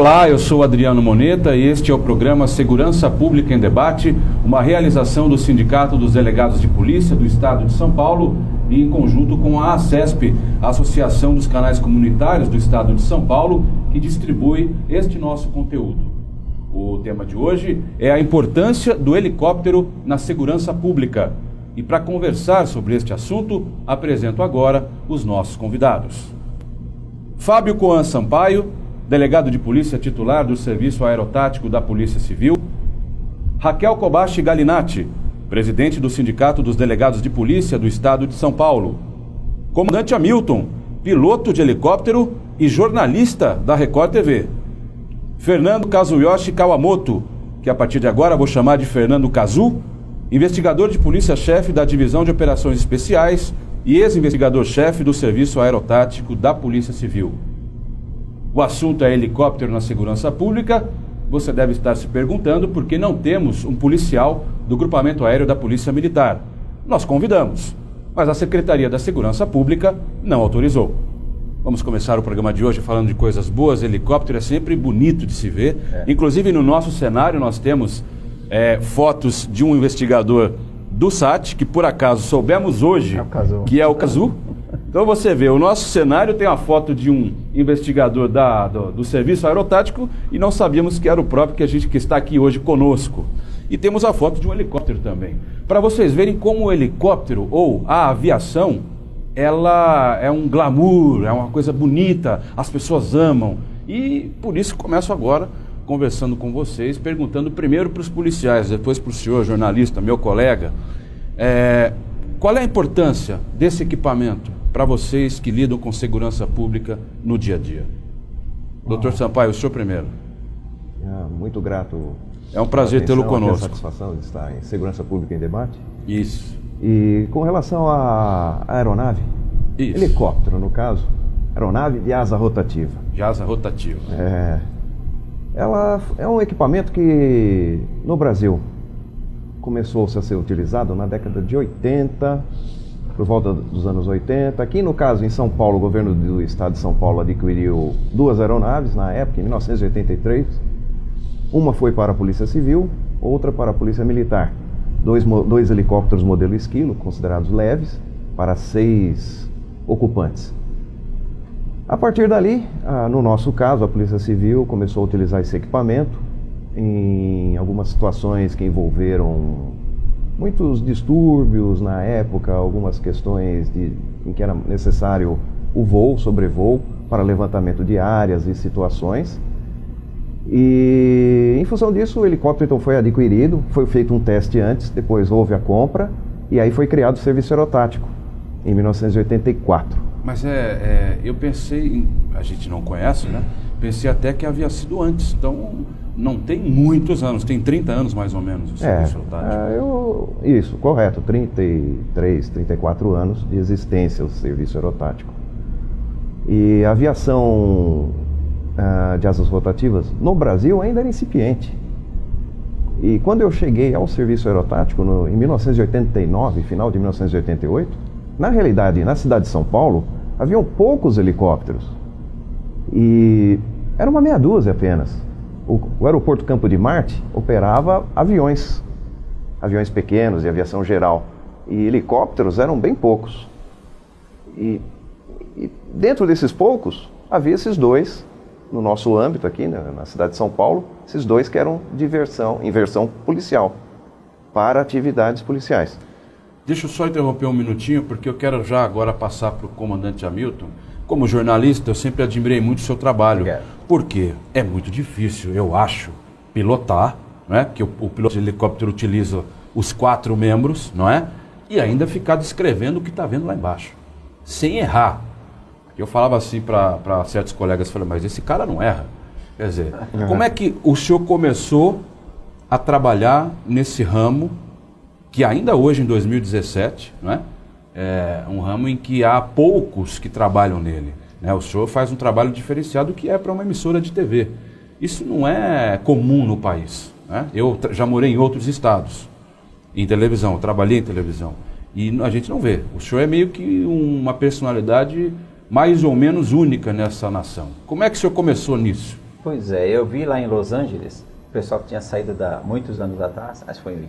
Olá, eu sou Adriano Moneta e este é o programa Segurança Pública em Debate, uma realização do Sindicato dos Delegados de Polícia do Estado de São Paulo e em conjunto com a ACESP, a Associação dos Canais Comunitários do Estado de São Paulo, que distribui este nosso conteúdo. O tema de hoje é a importância do helicóptero na segurança pública. E para conversar sobre este assunto, apresento agora os nossos convidados. Fábio Coan Sampaio, delegado de polícia titular do Serviço Aerotático da Polícia Civil. Raquel Kobashi Galinatti, presidente do Sindicato dos Delegados de Polícia do Estado de São Paulo. Comandante Hamilton, piloto de helicóptero e jornalista da Record TV. Fernando Kazuyoshi Kawamoto, que a partir de agora vou chamar de Fernando Kazu, investigador de polícia-chefe da Divisão de Operações Especiais e ex-investigador-chefe do Serviço Aerotático da Polícia Civil. O assunto é helicóptero na segurança pública. Você deve estar se perguntando por que não temos um policial do grupamento aéreo da Polícia Militar. Nós convidamos, mas a Secretaria da Segurança Pública não autorizou. Vamos começar o programa de hoje falando de coisas boas. Helicóptero é sempre bonito de se ver. Inclusive no nosso cenário nós temos fotos de um investigador do SAT, que por acaso soubemos hoje que é o Kazu. Então você vê, o nosso cenário tem uma foto de um investigador do Serviço Aerotático e não sabíamos que era o próprio que está aqui hoje conosco. E temos a foto de um helicóptero também. Para vocês verem como o helicóptero ou a aviação, ela é um glamour, é uma coisa bonita, as pessoas amam. E por isso começo agora conversando com vocês, perguntando primeiro para os policiais, depois para o senhor jornalista, meu colega, qual é a importância desse equipamento para vocês que lidam com segurança pública no dia a dia? Doutor Sampaio, o senhor primeiro. Muito grato. É um prazer tê-lo conosco. É uma satisfação de estar em Segurança Pública em Debate. Isso. E com relação à aeronave, Isso. Helicóptero no caso, aeronave de asa rotativa. De asa rotativa. Ela é um equipamento que no Brasil começou-se a ser utilizado na década de 80, por volta dos anos 80. Aqui no caso em São Paulo, o governo do estado de São Paulo adquiriu duas aeronaves na época, em 1983. Uma foi para a Polícia Civil, outra para a Polícia Militar. Dois helicópteros modelo Esquilo, considerados leves, para 6 ocupantes. A partir dali, no nosso caso, a Polícia Civil começou a utilizar esse equipamento em algumas situações que envolveram muitos distúrbios na época, algumas questões em que era necessário o voo, sobrevoo, para levantamento de áreas e situações. E em função disso, o helicóptero então foi adquirido, foi feito um teste antes, depois houve a compra e aí foi criado o Serviço Aerotático, em 1984. Mas eu pensei, a gente não conhece, né? Pensei até que havia sido antes, então não tem muitos anos, tem 30 anos mais ou menos o Serviço Aerotático. Isso, correto, 33, 34 anos de existência o Serviço Aerotático. E a aviação de asas rotativas no Brasil ainda era incipiente. E quando eu cheguei ao Serviço Aerotático em 1989, final de 1988, na realidade, na cidade de São Paulo, haviam poucos helicópteros. E era uma meia dúzia apenas. O aeroporto Campo de Marte operava aviões pequenos de aviação geral. E helicópteros eram bem poucos. E dentro desses poucos, havia esses dois, no nosso âmbito aqui, na cidade de São Paulo, esses dois que eram em versão policial, para atividades policiais. Deixa eu só interromper um minutinho, porque eu quero já agora passar para o comandante Hamilton. Como jornalista, eu sempre admirei muito o seu trabalho. Porque é muito difícil, eu acho, pilotar, não é? Que o piloto de helicóptero utiliza os 4 membros, não é? E ainda ficar descrevendo o que está vendo lá embaixo, sem errar. Eu falava assim para certos colegas, falei, mas esse cara não erra. Quer dizer, como é que o senhor começou a trabalhar nesse ramo, que ainda hoje, em 2017, não é? É um ramo em que há poucos que trabalham nele, né? O senhor faz um trabalho diferenciado que é para uma emissora de TV. Isso não é comum no país, né? Eu já morei em outros estados, em televisão, trabalhei em televisão, e a gente não vê. O senhor é meio que uma personalidade mais ou menos única nessa nação. Como é que o senhor começou nisso? Pois é, eu vi lá em Los Angeles, o pessoal que tinha saído muitos anos atrás, acho que foi em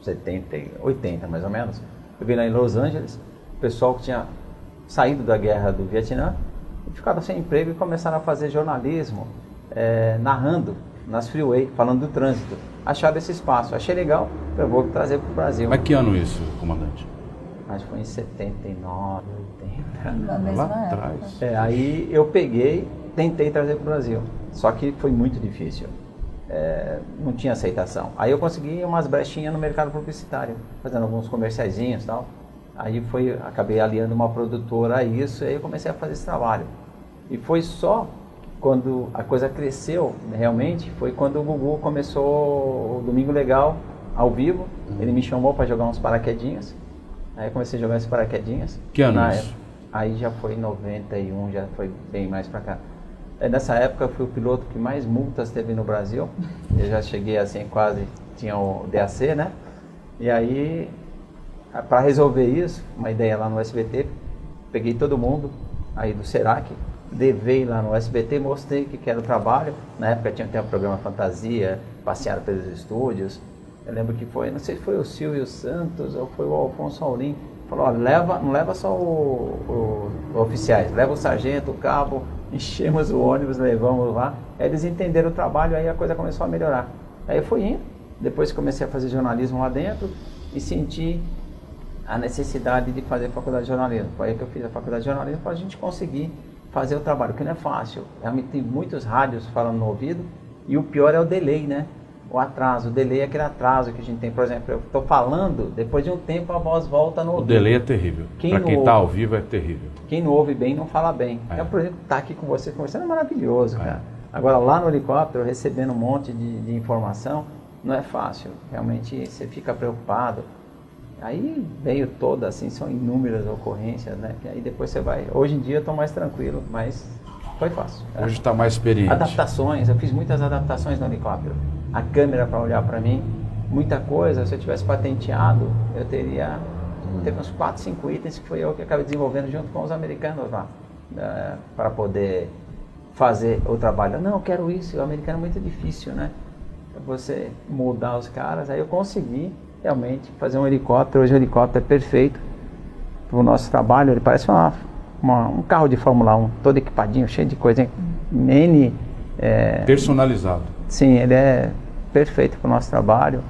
70, 80 mais ou menos, eu vi lá em Los Angeles, o pessoal que tinha saído da guerra do Vietnã, e ficaram sem emprego e começaram a fazer jornalismo, narrando nas freeway, falando do trânsito. Acharam esse espaço, achei legal, eu vou trazer para o Brasil. Mas que ano isso, comandante? Acho que foi em 79, 80. Lá atrás. Aí eu peguei, tentei trazer para o Brasil, só que foi muito difícil. Não tinha aceitação. Aí eu consegui umas brechinhas no mercado publicitário, fazendo alguns comerciaizinhos e tal. Aí acabei aliando uma produtora a isso, e aí eu comecei a fazer esse trabalho. E foi só quando a coisa cresceu, realmente, foi quando o Gugu começou o Domingo Legal, ao vivo. Ele me chamou para jogar uns paraquedinhas. Aí eu comecei a jogar esses paraquedinhas. Que ano isso? Aí já foi em 91, já foi bem mais para cá. Nessa época eu fui o piloto que mais multas teve no Brasil. Eu já cheguei assim, quase tinha o DAC, né? E aí, para resolver isso, uma ideia lá no SBT, peguei todo mundo aí do Serac, levei lá no SBT, mostrei que era o trabalho. Na época tinha o programa Fantasia, passearam pelos estúdios. Eu lembro que foi, não sei se foi o Silvio Santos ou foi o Alfonso Aurim, falou, ó, não leva só os oficiais, leva o sargento, o cabo, enchemos o ônibus, levamos lá. Aí eles entenderam o trabalho, aí a coisa começou a melhorar. Aí eu fui indo, depois comecei a fazer jornalismo lá dentro e senti a necessidade de fazer faculdade de jornalismo. Foi aí que eu fiz a faculdade de jornalismo para a gente conseguir fazer o trabalho, que não é fácil. Realmente tem muitos rádios falando no ouvido e o pior é o delay, né? O atraso. O delay é aquele atraso que a gente tem. Por exemplo, eu estou falando, depois de um tempo a voz volta no ouvido. O delay é terrível. Para quem está ao vivo é terrível. Quem não ouve bem não fala bem. Por exemplo, estar aqui com você conversando é maravilhoso, cara. Agora lá no helicóptero, recebendo um monte de informação, não é fácil. Realmente você fica preocupado. Aí veio toda, assim, são inúmeras ocorrências, né? Que aí depois você vai. Hoje em dia eu estou mais tranquilo, mas foi fácil. Hoje está mais experiente. Adaptações, eu fiz muitas adaptações no helicóptero. A câmera para olhar para mim, muita coisa. Se eu tivesse patenteado, eu teria. Teve uns 4, 5 itens que foi eu que acabei desenvolvendo junto com os americanos lá, para poder fazer o trabalho. Não, eu quero isso. O americano é muito difícil, né? Você mudar os caras. Aí eu consegui realmente fazer um helicóptero. Hoje o helicóptero é perfeito para o nosso trabalho. Ele parece um carro de Fórmula 1, todo equipadinho, cheio de coisa. Personalizado. Sim, ele é perfeito para o nosso trabalho.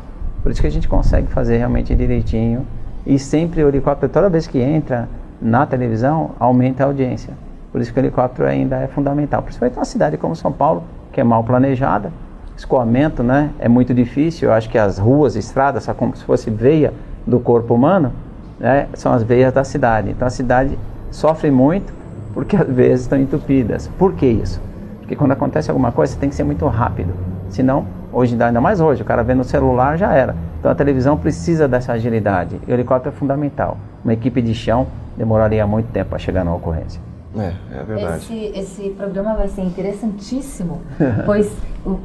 Por isso que a gente consegue fazer realmente direitinho. E sempre o helicóptero, toda vez que entra na televisão, aumenta a audiência. Por isso que o helicóptero ainda é fundamental. Principalmente numa cidade como São Paulo, que é mal planejada. Escoamento, né, é muito difícil. Eu acho que as ruas, estradas, são como se fosse veia do corpo humano, né, são as veias da cidade. Então a cidade sofre muito porque as veias estão entupidas. Por que isso? Porque quando acontece alguma coisa, você tem que ser muito rápido. Senão, hoje, ainda mais hoje, o cara vê no celular, já era. Então a televisão precisa dessa agilidade. E o helicóptero é fundamental. Uma equipe de chão demoraria muito tempo para chegar na ocorrência. É verdade. Esse programa vai ser interessantíssimo, pois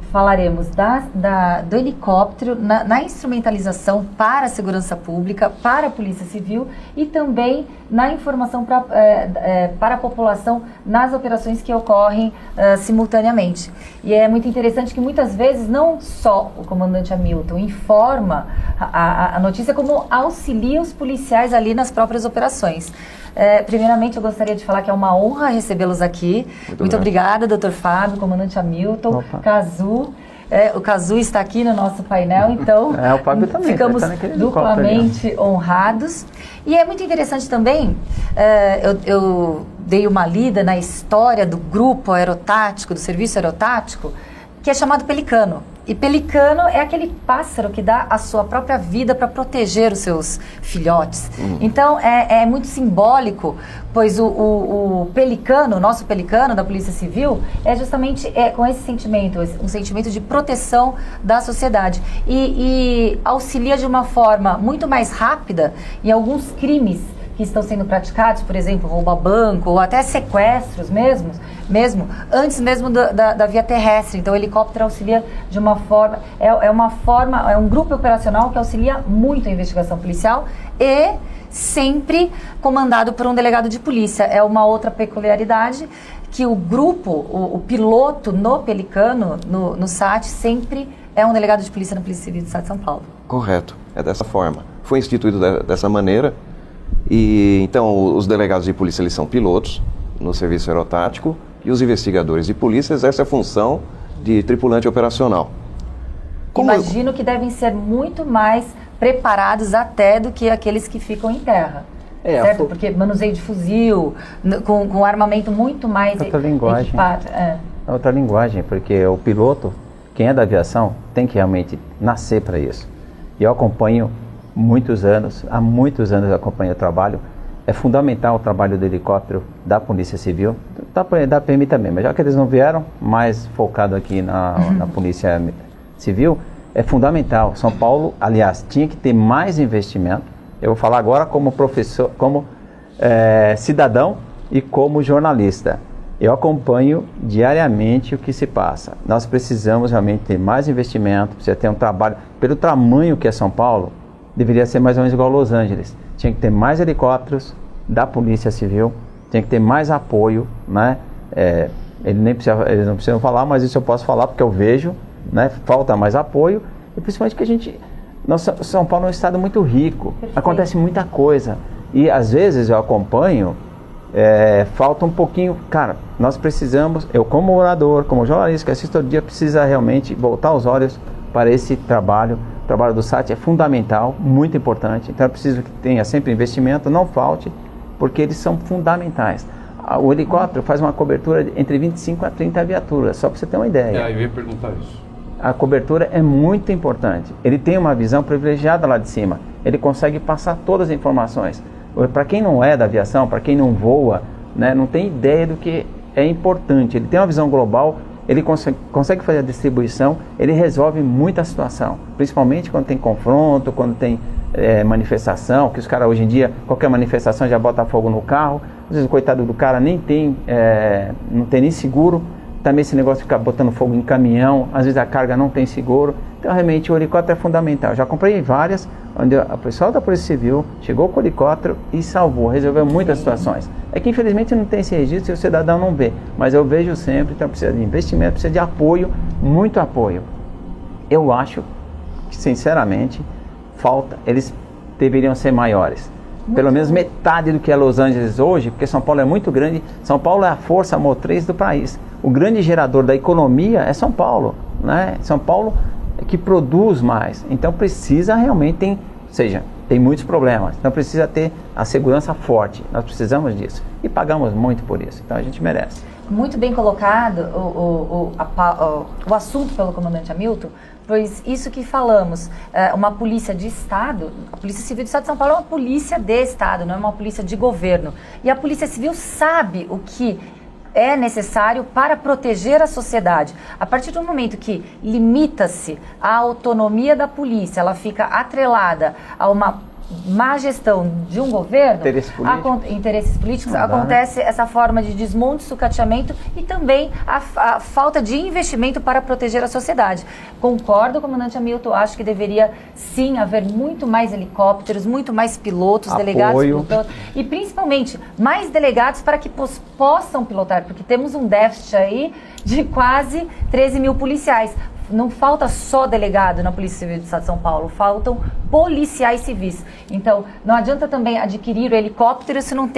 falaremos do helicóptero na instrumentalização para a segurança pública, para a Polícia Civil e também na informação para a população nas operações que ocorrem simultaneamente. E é muito interessante que muitas vezes não só o comandante Hamilton informa a notícia, como auxilia os policiais ali nas próprias operações. Primeiramente, eu gostaria de falar que é uma honra recebê-los aqui. Muito obrigada, Dr. Fábio, comandante Hamilton, Cazu. O Cazu está aqui no nosso painel, então o Fábio também, ficamos duplamente honrados. E é muito interessante também, eu dei uma lida na história do grupo aerotático, do serviço aerotático, que é chamado Pelicano. E pelicano é aquele pássaro que dá a sua própria vida para proteger os seus filhotes. Então, é muito simbólico, pois o pelicano, o nosso pelicano da Polícia Civil, é justamente com esse sentimento, um sentimento de proteção da sociedade. E auxilia de uma forma muito mais rápida em alguns crimes que estão sendo praticados, por exemplo, roubo a banco ou até sequestros mesmo antes mesmo da via terrestre. Então o helicóptero auxilia de uma forma, é um grupo operacional que auxilia muito a investigação policial e sempre comandado por um delegado de polícia. É uma outra peculiaridade que o grupo, o piloto no Pelicano, no SAT, sempre é um delegado de polícia na Polícia Civil do Estado de São Paulo. Correto, é dessa forma. Foi instituído dessa maneira e então os delegados de polícia eles são pilotos no serviço aerotático e os investigadores de polícia exercem a função de tripulante operacional. Imagino que devem ser muito mais preparados até do que aqueles que ficam em terra. Certo? Porque manuseio de fuzil, com armamento muito mais equipado. Outra linguagem, porque o piloto, quem é da aviação, tem que realmente nascer para isso. E eu acompanho há muitos anos eu acompanho o trabalho. É fundamental o trabalho do helicóptero da Polícia Civil, da PM também, mas já que eles não vieram, mais focado aqui na Polícia Civil, é fundamental. São Paulo, aliás, tinha que ter mais investimento. Eu vou falar agora como professor, como cidadão e como jornalista. Eu acompanho diariamente o que se passa. Nós precisamos realmente ter mais investimento, precisa ter um trabalho. Pelo tamanho que é São Paulo, deveria ser mais ou menos igual a Los Angeles. Tinha que ter mais helicópteros da Polícia Civil, tinha que ter mais apoio, né? Eles não precisam falar, mas isso eu posso falar porque eu vejo, né? Falta mais apoio e principalmente que São Paulo é um estado muito rico, acontece muita coisa e às vezes eu acompanho, falta um pouquinho, cara, nós precisamos, eu como morador, como jornalista que assisto todo dia, precisa realmente voltar os olhos para esse trabalho. O trabalho do SAT é fundamental, muito importante, então é preciso que tenha sempre investimento, não falte, porque eles são fundamentais. O helicóptero faz uma cobertura entre 25 a 30 viaturas, só para você ter uma ideia. Eu ia perguntar isso. A cobertura é muito importante. Ele tem uma visão privilegiada lá de cima. Ele consegue passar todas as informações. Para quem não é da aviação, para quem não voa, né, não tem ideia do que é importante. Ele tem uma visão global, ele consegue fazer a distribuição, ele resolve muita situação. Principalmente quando tem confronto, quando tem manifestação, que os caras hoje em dia, qualquer manifestação já bota fogo no carro. Às vezes o coitado do cara não tem nem seguro. Também esse negócio de ficar botando fogo em caminhão, às vezes a carga não tem seguro. Então realmente o helicóptero é fundamental. Já comprei várias, onde o pessoal da Polícia Civil chegou com o helicóptero e salvou, resolveu muitas situações. É que infelizmente não tem esse registro e o cidadão não vê, mas eu vejo sempre, então precisa de investimento, precisa de apoio, muito apoio. Eu acho que sinceramente eles deveriam ser maiores. Pelo menos metade do que é Los Angeles hoje, porque São Paulo é muito grande. São Paulo é a força motriz do país. O grande gerador da economia é São Paulo, né? São Paulo é que produz mais. Então precisa realmente, tem muitos problemas. Então precisa ter a segurança forte. Nós precisamos disso. E pagamos muito por isso. Então a gente merece. Muito bem colocado o assunto pelo comandante Hamilton, pois isso que falamos, uma polícia de Estado, a Polícia Civil do Estado de São Paulo é uma polícia de Estado, não é uma polícia de governo. E a Polícia Civil sabe o que é necessário para proteger a sociedade. A partir do momento que limita-se a autonomia da polícia, ela fica atrelada a uma má gestão de um governo, interesses políticos, acontece essa forma de desmonte, sucateamento e também a falta de investimento para proteger a sociedade. Concordo, comandante Hamilton, acho que deveria sim haver muito mais helicópteros, muito mais pilotos, delegados pilotos, e principalmente mais delegados para que possam pilotar, porque temos um déficit aí de quase 13 mil policiais. Não falta só delegado na Polícia Civil do Estado de São Paulo, faltam policiais civis. Então, não adianta também adquirir o helicóptero se não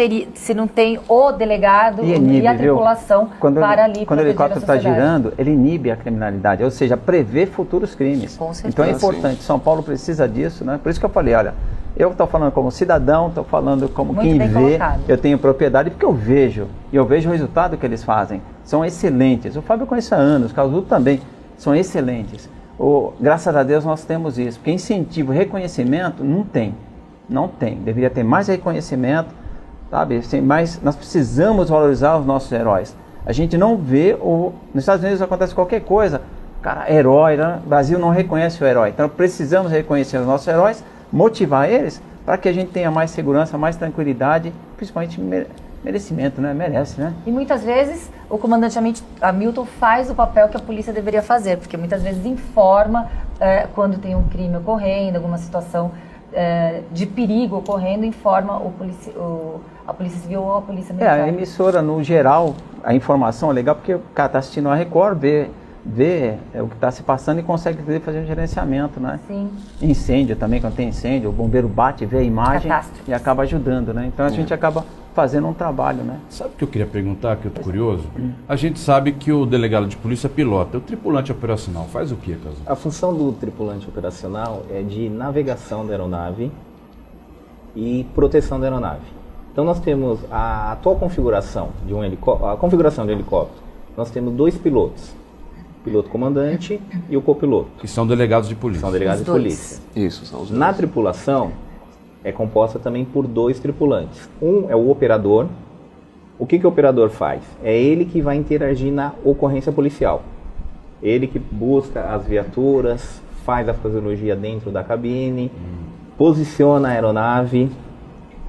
tem o delegado e a tripulação para ali proteger a sociedade. Quando o helicóptero está girando, ele inibe a criminalidade, ou seja, prevê futuros crimes. Com certeza. Então é importante, São Paulo precisa disso, né? Por isso que eu falei, olha, eu estou falando como cidadão, estou falando como muito quem vê, colocado. Eu tenho propriedade, porque eu vejo o resultado que eles fazem. São excelentes. O Fábio conhece há anos, o Causudo também. São excelentes. Graças a Deus nós temos isso, porque incentivo, reconhecimento, não tem. Deveria ter mais reconhecimento, sabe? Mas nós precisamos valorizar os nossos heróis. A gente não vê, nos Estados Unidos acontece qualquer coisa, cara, herói, né? O Brasil não reconhece o herói. Então precisamos reconhecer os nossos heróis, motivar eles para que a gente tenha mais segurança, mais tranquilidade, principalmente merecimento, né? Merece, né? E muitas vezes o comandante Hamilton faz o papel que a polícia deveria fazer, porque muitas vezes informa quando tem um crime ocorrendo, alguma situação de perigo ocorrendo, informa a Polícia Civil ou a Polícia Militar. A emissora, no geral, a informação é legal porque o cara está assistindo a Record, vê o que está se passando e consegue fazer um gerenciamento, né? Sim. Incêndio também, quando tem incêndio, o bombeiro bate, vê a imagem e acaba ajudando, né? Então a gente acaba fazendo um trabalho, né? Sabe o que eu queria perguntar, que eu tô curioso? A gente sabe que o delegado de polícia pilota. O tripulante operacional faz o quê, Caso? A função do tripulante operacional é de navegação da aeronave e proteção da aeronave. Então nós temos a atual configuração de um helicóptero, nós temos 2 pilotos. O piloto comandante e o copiloto. Que são delegados de polícia. São delegados de polícia. Isso, são os dois. Na tripulação, é composta também por 2 tripulantes. Um é o operador. O que o operador faz? É ele que vai interagir na ocorrência policial. Ele que busca as viaturas, faz a fisiologia dentro da cabine, posiciona a aeronave.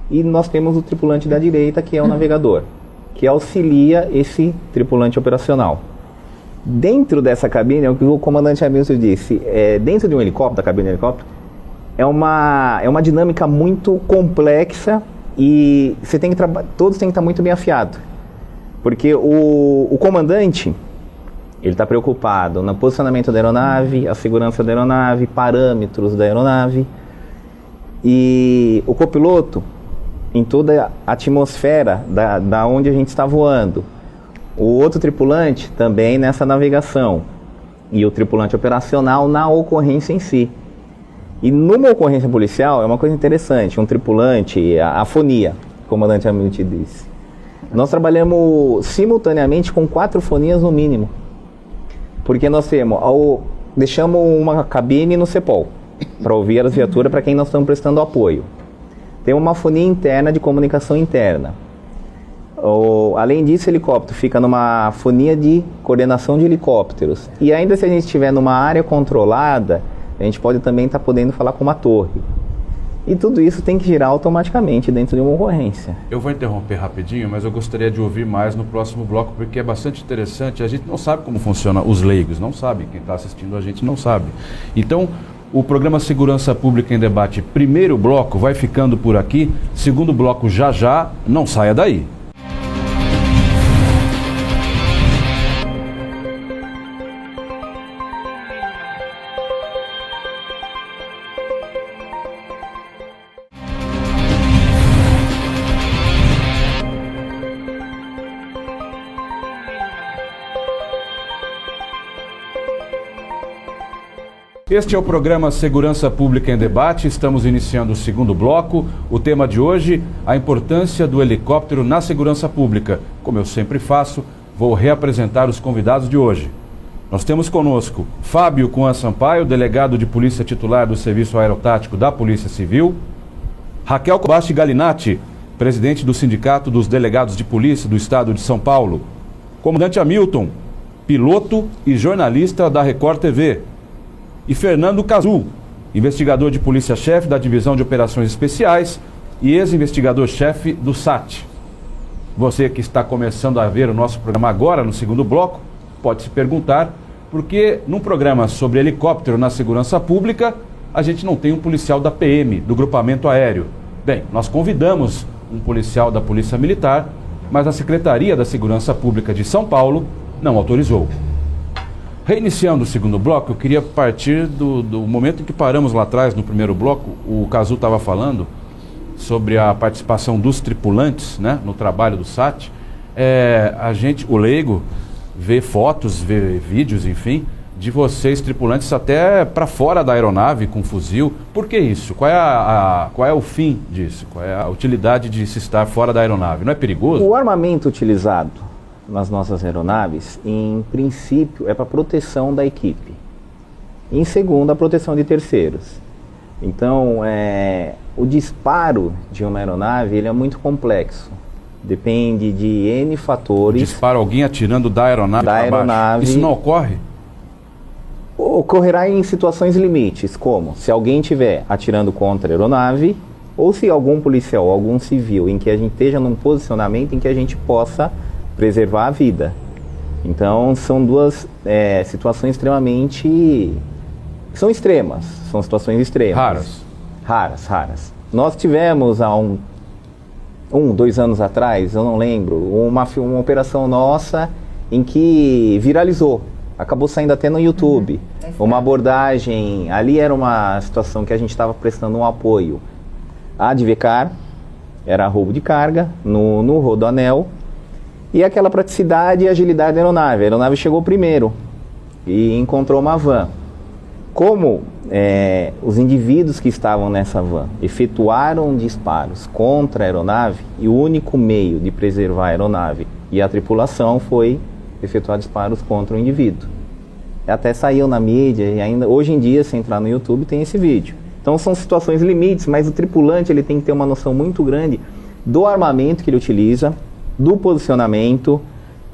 E nós temos o tripulante da direita, que é o navegador, que auxilia esse tripulante operacional. Dentro dessa cabine, é o que o comandante Hamilton disse, dentro de um helicóptero, da cabine de helicóptero, é uma dinâmica muito complexa e todos têm que estar muito bem afiados. Porque o comandante, ele está preocupado no posicionamento da aeronave, a segurança da aeronave, parâmetros da aeronave. E o copiloto, em toda a atmosfera da onde a gente está voando. O outro tripulante também nessa navegação. E o tripulante operacional na ocorrência em si. E numa ocorrência policial é uma coisa interessante. Um tripulante, a fonia, o comandante Hamilton disse. Nós trabalhamos simultaneamente com 4 fonias no mínimo. Porque nós deixamos uma cabine no CEPOL para ouvir as viaturas para quem nós estamos prestando apoio. Tem uma fonia interna de comunicação interna. Além disso, o helicóptero fica numa fonia de coordenação de helicópteros. E ainda se a gente estiver numa área controlada, a gente pode também estar podendo falar com uma torre. E tudo isso tem que girar automaticamente dentro de uma ocorrência. Eu vou interromper rapidinho, mas eu gostaria de ouvir mais no próximo bloco, porque é bastante interessante. A gente não sabe como funciona, os leigos não sabem, quem está assistindo a gente não sabe. Então, o programa Segurança Pública em Debate, primeiro bloco, vai ficando por aqui. Segundo bloco, já, não saia daí. Este é o programa Segurança Pública em Debate. Estamos iniciando o segundo bloco. O tema de hoje, a importância do helicóptero na segurança pública. Como eu sempre faço, vou reapresentar os convidados de hoje. Nós temos conosco Fábio Cunha Sampaio, delegado de polícia titular do Serviço Aerotático da Polícia Civil. Raquel Kobashi Galinatti, presidente do Sindicato dos Delegados de Polícia do Estado de São Paulo. Comandante Hamilton, piloto e jornalista da Record TV. E Fernando Cazu, investigador de polícia-chefe da Divisão de Operações Especiais e ex-investigador-chefe do SAT. Você que está começando a ver o nosso programa agora, no segundo bloco, pode se perguntar por que num programa sobre helicóptero na segurança pública, a gente não tem um policial da PM, do grupamento aéreo. Bem, nós convidamos um policial da Polícia Militar, mas a Secretaria da Segurança Pública de São Paulo não autorizou. Reiniciando o segundo bloco, eu queria partir do momento em que paramos lá atrás, no primeiro bloco. O Cazu estava falando sobre a participação dos tripulantes, né, no trabalho do SAT. A gente, o leigo, vê fotos, vê vídeos, enfim, de vocês tripulantes até para fora da aeronave com fuzil. Por que isso? Qual é o fim disso? Qual é a utilidade de se estar fora da aeronave? Não é perigoso? O armamento utilizado nas nossas aeronaves, em princípio, é para proteção da equipe. Em segundo, a proteção de terceiros. Então, o disparo de uma aeronave ele é muito complexo. Depende de N fatores. Dispara alguém atirando da aeronave para baixo. Isso não ocorre? Ocorrerá em situações limites, como se alguém estiver atirando contra a aeronave ou se algum policial, algum civil, em que a gente esteja num posicionamento em que a gente possa preservar a vida. Então, são duas situações extremamente... São extremas, são situações extremas. Raras. Nós tivemos há 2 anos atrás, eu não lembro, uma operação nossa em que viralizou. Acabou saindo até no YouTube. Uma abordagem, ali era uma situação que a gente estava prestando um apoio à Advicar, era roubo de carga no Rodoanel, e aquela praticidade e agilidade da aeronave. A aeronave chegou primeiro e encontrou uma van. Como os indivíduos que estavam nessa van efetuaram disparos contra a aeronave, e o único meio de preservar a aeronave e a tripulação foi efetuar disparos contra o indivíduo. Até saiu na mídia, e ainda hoje em dia, se entrar no YouTube, tem esse vídeo. Então são situações limites, mas o tripulante ele tem que ter uma noção muito grande do armamento que ele utiliza, do posicionamento,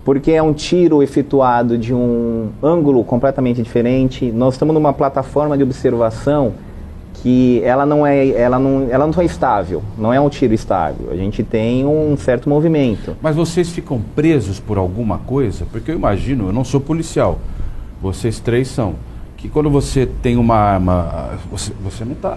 porque é um tiro efetuado de um ângulo completamente diferente. Nós estamos numa plataforma de observação que ela não é estável, não é um tiro estável. A gente tem um certo movimento. Mas vocês ficam presos por alguma coisa? Porque eu imagino, eu não sou policial, vocês 3 são, que quando você tem uma arma, você não está...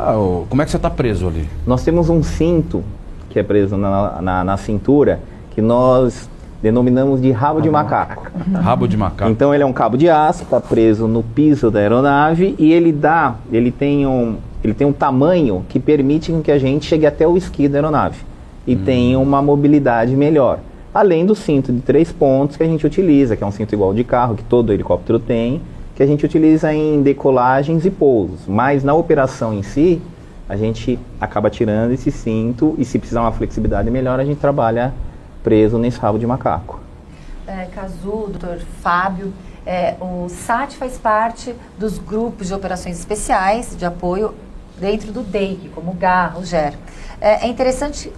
Como é que você está preso ali? Nós temos um cinto que é preso na cintura, que nós denominamos de rabo de macaco. Rabo de macaco. Então ele é um cabo de aço, está preso no piso da aeronave, e ele tem um tamanho que permite que a gente chegue até o esqui da aeronave e tenha uma mobilidade melhor. Além do cinto de 3 pontos que a gente utiliza, que é um cinto igual de carro, que todo helicóptero tem, que a gente utiliza em decolagens e pousos. Mas na operação em si, a gente acaba tirando esse cinto, e se precisar uma flexibilidade melhor, a gente trabalha preso nesse rabo de macaco. Cazu, doutor Fábio, o SAT faz parte dos grupos de operações especiais de apoio dentro do DEIC, como o GAR, o GER. É interessante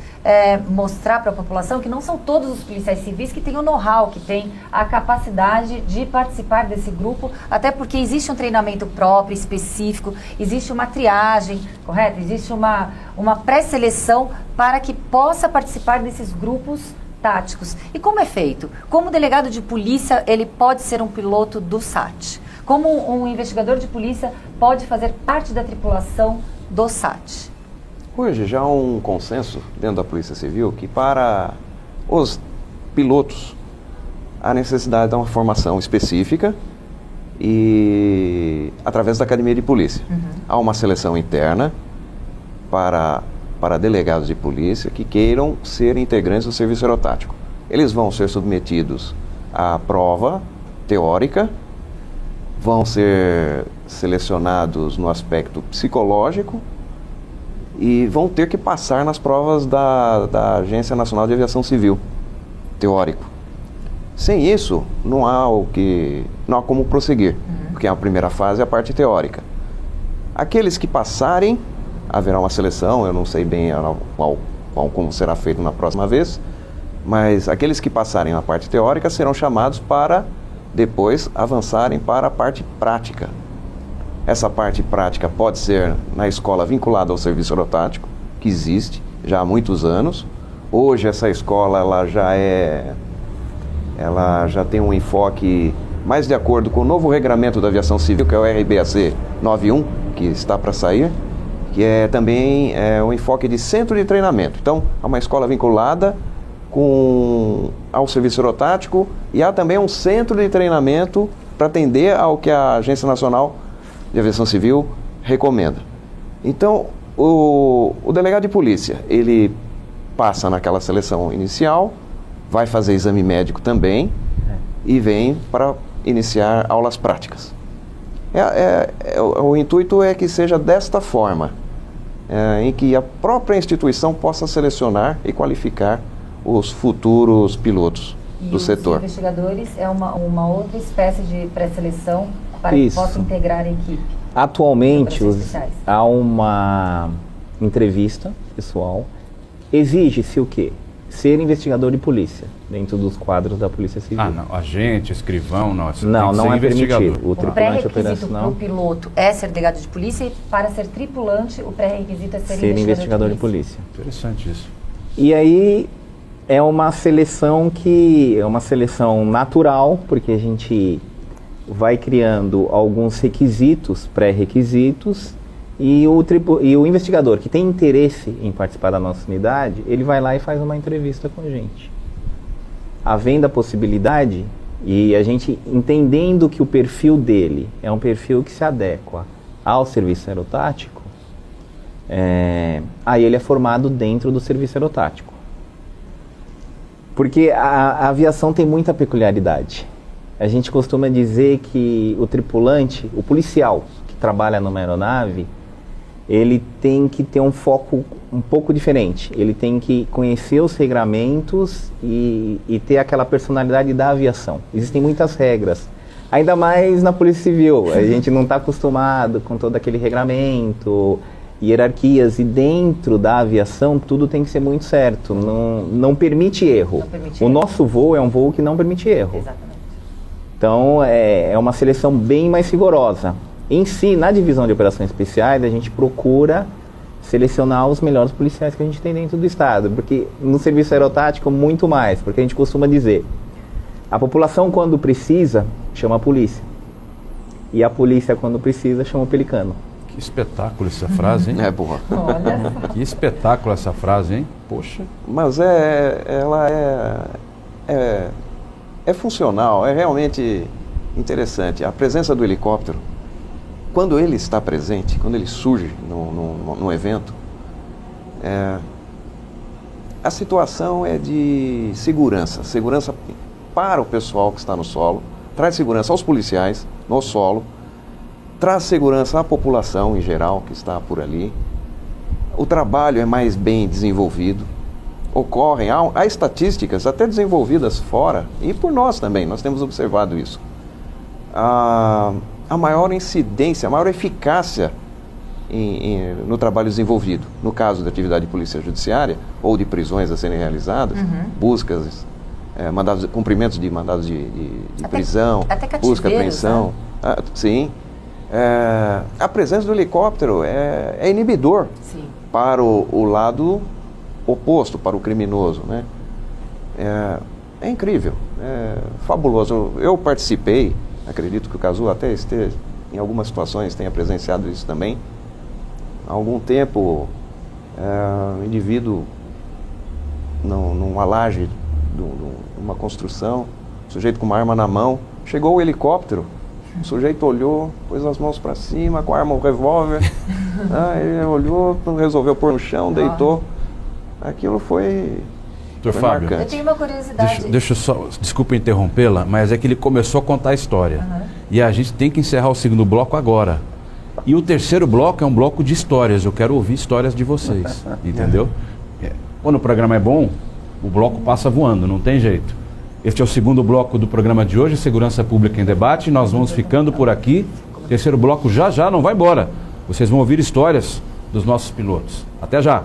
mostrar para a população que não são todos os policiais civis que têm o know-how, que têm a capacidade de participar desse grupo, até porque existe um treinamento próprio, específico, existe uma triagem, correto? Existe uma pré-seleção para que possa participar desses grupos táticos. E como é feito? Como delegado de polícia, ele pode ser um piloto do SAT? Como um investigador de polícia pode fazer parte da tripulação do SAT? Hoje já há um consenso dentro da Polícia Civil que para os pilotos há necessidade de uma formação específica e através da Academia de Polícia. Há uma seleção interna para delegados de polícia que queiram ser integrantes do serviço aerotático. Eles vão ser submetidos à prova teórica, vão ser selecionados no aspecto psicológico e vão ter que passar nas provas da Agência Nacional de Aviação Civil, teórico. Sem isso, não há como prosseguir, porque a primeira fase é a parte teórica. Aqueles que passarem, haverá uma seleção, eu não sei bem como será feito na próxima vez, mas aqueles que passarem na parte teórica serão chamados para depois avançarem para a parte prática. Essa parte prática pode ser na escola vinculada ao serviço aerotático, que existe já há muitos anos. Hoje essa escola ela já tem um enfoque mais de acordo com o novo regramento da aviação civil, que é o RBAC 91, que está para sair, que é também um enfoque de centro de treinamento. Então, há uma escola vinculada ao serviço aerotático e há também um centro de treinamento para atender ao que a Agência Nacional de Aviação Civil recomenda. Então, o delegado de polícia, ele passa naquela seleção inicial, vai fazer exame médico também e vem para iniciar aulas práticas. O intuito é que seja desta forma, em que a própria instituição possa selecionar e qualificar os futuros pilotos do setor. Os investigadores é uma outra espécie de pré-seleção para que possam integrar a equipe. Atualmente há uma entrevista pessoal. Exige-se o quê? ser investigador de polícia, dentro dos quadros da Polícia Civil. Ah, não. Agente, escrivão, não. Não é permitido. O O tripulante pré-requisito para operacional o piloto é ser delegado de polícia e para ser tripulante o pré-requisito é ser investigador de polícia. Interessante isso. E aí é uma seleção natural, porque a gente vai criando alguns requisitos, pré-requisitos, e o investigador que tem interesse em participar da nossa unidade, ele vai lá e faz uma entrevista com a gente. Havendo a possibilidade, e a gente entendendo que o perfil dele é um perfil que se adequa ao serviço aerotático, aí ele é formado dentro do serviço aerotático. Porque a aviação tem muita peculiaridade. A gente costuma dizer que o tripulante, o policial que trabalha numa aeronave, ele tem que ter um foco um pouco diferente. Ele tem que conhecer os regramentos e ter aquela personalidade da aviação. Existem muitas regras, ainda mais na Polícia Civil. A gente não está acostumado com todo aquele regramento, hierarquias, e dentro da aviação tudo tem que ser muito certo, não permite erro. O nosso voo é um voo que não permite erro. Exatamente. Então é uma seleção bem mais rigorosa. Em si, na divisão de operações especiais, a gente procura selecionar os melhores policiais que a gente tem dentro do estado, porque no serviço aerotático muito mais, porque a gente costuma dizer, a população quando precisa chama a polícia, e a polícia quando precisa chama o pelicano. Que espetáculo essa frase, hein? É boa. Olha só. Que espetáculo essa frase, hein? Poxa. Mas ela é funcional, é realmente interessante. A presença do helicóptero, quando ele está presente, quando ele surge no evento, a situação é de segurança para o pessoal que está no solo, traz segurança aos policiais no solo, traz segurança à população em geral que está por ali. O trabalho é mais bem desenvolvido, há estatísticas até desenvolvidas fora e por nós também, nós temos observado isso. A maior incidência, a maior eficácia no trabalho desenvolvido, no caso da atividade de polícia judiciária ou de prisões a serem realizadas, buscas, cumprimentos de mandados de prisão, busca, apreensão, né? Sim. A presença do helicóptero é inibidor. Sim. Para o lado oposto, para o criminoso, né? É incrível, é fabuloso. Eu participei, acredito que o Cazu até esteja, em algumas situações tenha presenciado isso também. Há algum tempo, um indivíduo numa laje de uma construção, sujeito com uma arma na mão, chegou o helicóptero, o sujeito olhou, pôs as mãos para cima com a arma, o revólver, ele olhou, resolveu pôr no chão, deitou. Aquilo foi Fábio, marcante. Eu tenho uma curiosidade. Deixa eu só, desculpa interrompê-la, mas é que ele começou a contar a história. E a gente tem que encerrar o segundo bloco agora. E o terceiro bloco é um bloco de histórias. Eu quero ouvir histórias de vocês, entendeu? Quando o programa é bom, o bloco passa voando, não tem jeito. Este é o segundo bloco do programa de hoje, Segurança Pública em Debate. Nós vamos ficando por aqui. Terceiro bloco já não vai embora. Vocês vão ouvir histórias dos nossos pilotos. Até já!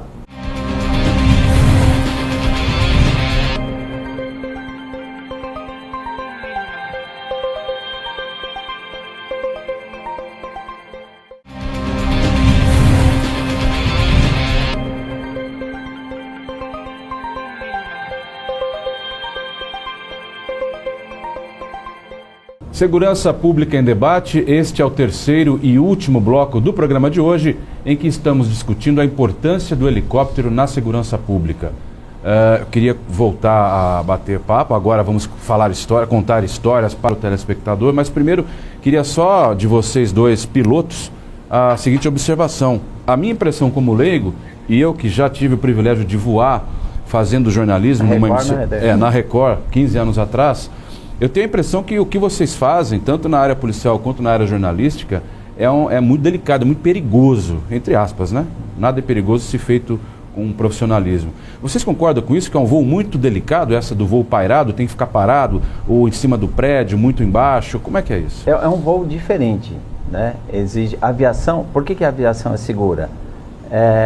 Segurança Pública em Debate, este é o terceiro e último bloco do programa de hoje, em que estamos discutindo a importância do helicóptero na segurança pública. Eu queria voltar a bater papo, agora vamos contar histórias para o telespectador, mas primeiro queria só de vocês dois pilotos a seguinte observação. A minha impressão como leigo, e eu que já tive o privilégio de voar fazendo jornalismo na Record, 15 anos atrás, eu tenho a impressão que o que vocês fazem, tanto na área policial quanto na área jornalística, é muito delicado, muito perigoso, entre aspas, né? Nada é perigoso se feito com profissionalismo. Vocês concordam com isso, que é um voo muito delicado, essa do voo pairado, tem que ficar parado, ou em cima do prédio, muito embaixo? Como é que é isso? É um voo diferente, né? Exige aviação. Por que a aviação é segura?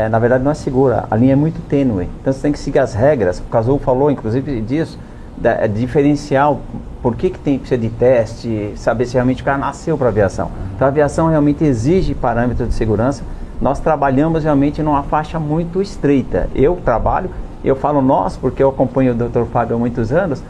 na verdade não é segura, a linha é muito tênue, então você tem que seguir as regras. O Cazu falou inclusive disso, diferencial, por que precisa de teste, saber se realmente o cara nasceu para a aviação. Então a aviação realmente exige parâmetros de segurança. Nós trabalhamos realmente numa faixa muito estreita. Eu falo nós, porque eu acompanho o Dr. Fábio há muitos anos.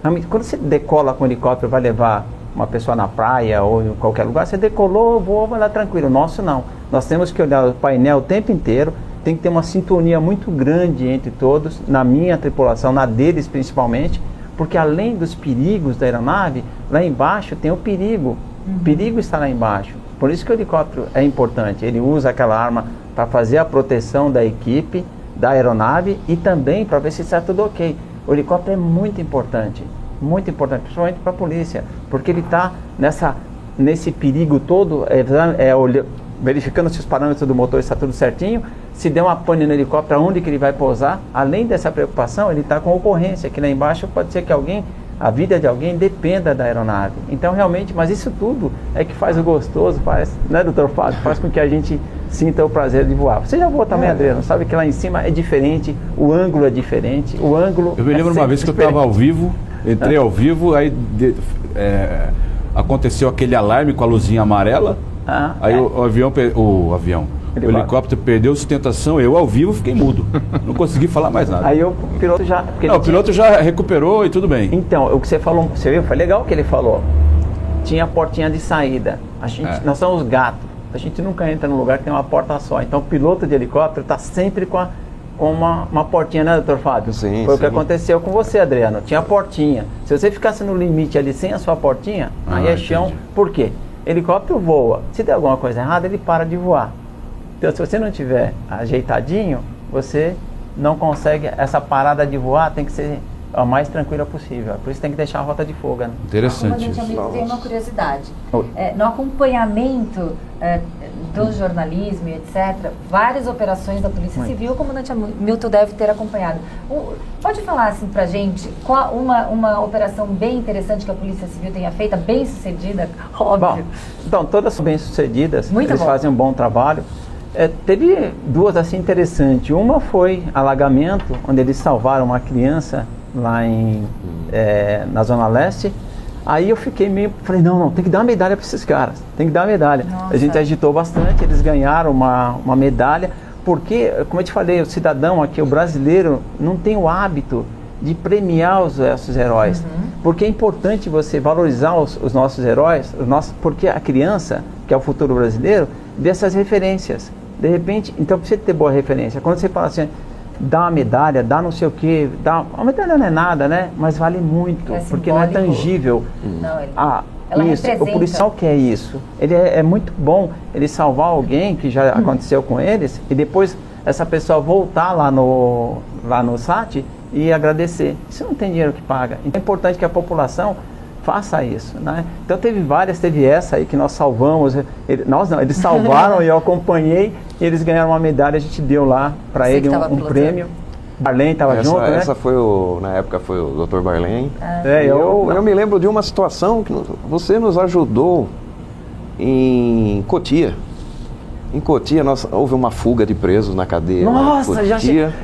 Realmente, quando você decola com o helicóptero, vai levar uma pessoa na praia ou em qualquer lugar, você decolou, voa, vai lá tranquilo. O nosso não. Nós temos que olhar o painel o tempo inteiro, tem que ter uma sintonia muito grande entre todos, na minha tripulação, na deles principalmente, porque além dos perigos da aeronave, lá embaixo tem o perigo. O perigo está lá embaixo. Por isso que o helicóptero é importante. Ele usa aquela arma para fazer a proteção da equipe, da aeronave e também para ver se está tudo ok. O helicóptero é muito importante, principalmente para a polícia, porque ele está nesse perigo todo, verificando se os parâmetros do motor estão tudo certinho, se der uma pane no helicóptero, aonde que ele vai pousar. Além dessa preocupação, ele está com ocorrência, que lá embaixo pode ser que a vida de alguém dependa da aeronave. Então realmente, mas isso tudo é que faz o gostoso, né, doutor Fábio? Faz com que a gente sinta o prazer de voar. Você já voou também, Adriano? Sabe que lá em cima é diferente, o ângulo é diferente, Eu me lembro uma vez que eu estava ao vivo, entrei ao vivo, aí aconteceu aquele alarme com a luzinha amarela, aí o helicóptero perdeu sustentação, eu ao vivo fiquei mudo, não consegui falar mais nada. Aí o piloto já... o piloto já recuperou e tudo bem. Então, o que você falou, você viu, foi legal o que ele falou. Tinha a portinha de saída, nós somos gatos, a gente nunca entra num lugar que tem uma porta só, então o piloto de helicóptero está sempre com uma portinha, né, doutor Fábio? Sim, Foi o que aconteceu com você, Adriano, tinha a portinha. Se você ficasse no limite ali sem a sua portinha, aí é chão. Entendi. Por quê? Helicóptero voa, se der alguma coisa errada, ele para de voar. Então, se você não tiver ajeitadinho, você não consegue, essa parada de voar tem que ser a mais tranquila possível. Por isso tem que deixar a rota de fuga. Né? Interessante Comandante isso. Hamilton, tem uma curiosidade. No acompanhamento do jornalismo e etc., várias operações da Polícia Civil, o comandante Hamilton deve ter acompanhado. Pode falar assim pra gente, qual uma operação bem interessante que a Polícia Civil tenha feita, bem sucedida, óbvio? Bom, então, todas bem sucedidas, Muito eles bom. fazem um bom trabalho. Teve duas assim interessantes. Uma foi alagamento, onde eles salvaram uma criança lá na Zona Leste. Aí eu falei, não, tem que dar uma medalha para esses caras, tem que dar uma medalha. Nossa. A gente agitou bastante, eles ganharam uma medalha, porque, como eu te falei, o cidadão aqui, o brasileiro, não tem o hábito de premiar esses heróis. Porque é importante você valorizar os nossos heróis, porque a criança, que é o futuro brasileiro, vê essas referências. De repente, então precisa ter boa referência. Quando você fala assim, dá uma medalha, dá não sei o quê, uma medalha não é nada, né? Mas vale muito, porque não é tangível. Não, Ela isso, representa. o policial quer isso. Ele é muito bom ele salvar alguém que já aconteceu com eles e depois essa pessoa voltar lá no SAT e agradecer. Isso não tem dinheiro que paga. Então é importante que a população faça isso, né? Então teve essa aí que nós salvamos, eles salvaram e eu acompanhei e eles ganharam uma medalha, a gente deu lá para ele um prêmio. Barlen estava junto, né? Essa foi na época foi o Dr. Barlen. Eu me lembro de uma situação que você nos ajudou em Cotia. Em Cotia, houve uma fuga de presos na cadeia. Nossa,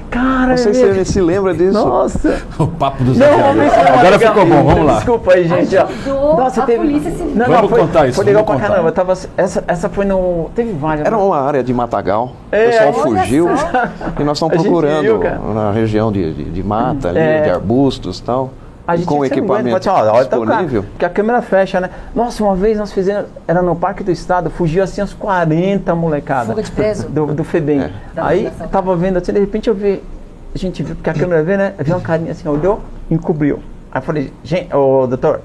cara, não sei se você se lembra disso. Nossa. O papo dos Agora ficou bom, vamos lá. Desculpa aí, gente. Nossa, a Polícia Civil. Vamos contar isso. Foi legal pra caramba. Essa foi teve várias. Era uma área de matagal. O pessoal fugiu. E nós estamos procurando na região de mata, ali, de arbustos e tal. Com o equipamento disponível. Porque a câmera fecha, né? Nossa, uma vez nós fizemos, era no Parque do Estado, fugiu assim uns 40 molecada. Fuga de preso? Do FEBEM. Aí tava vendo assim, de repente a gente viu, porque a câmera vê, né? Viu uma carinha assim, olhou, encobriu. Aí eu falei, gente, doutor,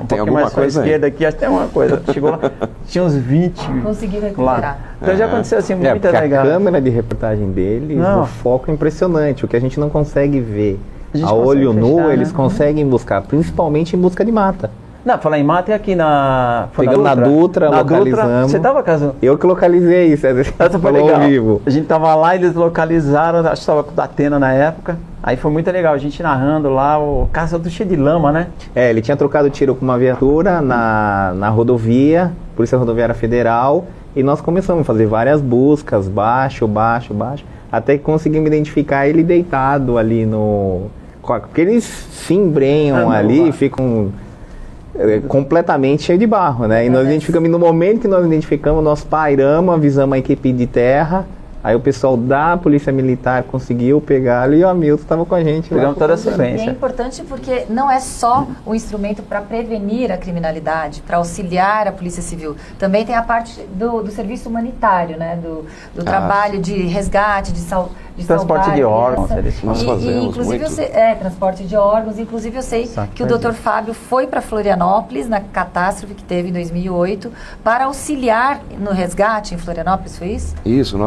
um pouquinho mais pra esquerda aqui, acho que tem uma coisa. Chegou lá, tinha uns 20. Conseguiu recuperar. Então já aconteceu assim, muito legal. A câmera de reportagem deles, o foco é impressionante, o que a gente não consegue ver. A olho nu, eles conseguem buscar, principalmente em busca de mata. Não, falar em mata é aqui Pegando na Dutra, localizamos. Você tava, Caso? Eu que localizei isso, essa foi legal. Ao vivo. A gente tava lá, eles localizaram, acho que estava com o Datena na época. Aí foi muito legal, a gente narrando lá, o caça do cheio de lama, né? Ele tinha trocado tiro com uma viatura na rodovia, Polícia Rodoviária Federal, E nós começamos a fazer várias buscas, baixo, até que conseguimos identificar ele deitado ali no... Porque eles se embrenham ali e ficam completamente cheios de barro, né? E nós identificamos, no momento que nós identificamos, nós pairamos, avisamos a equipe de terra. Aí o pessoal da Polícia Militar conseguiu pegar ali e o Hamilton estava com a gente. Pegamos toda a sequência. E é importante porque não é só um instrumento para prevenir a criminalidade, para auxiliar a Polícia Civil. Também tem a parte do serviço humanitário, né? Do trabalho de resgate, de transporte de órgãos. Nós fazemos inclusive muito. Transporte de órgãos. Inclusive eu sei que o Dr. Fábio foi para Florianópolis na catástrofe que teve em 2008 para auxiliar no resgate em Florianópolis, foi isso? Isso,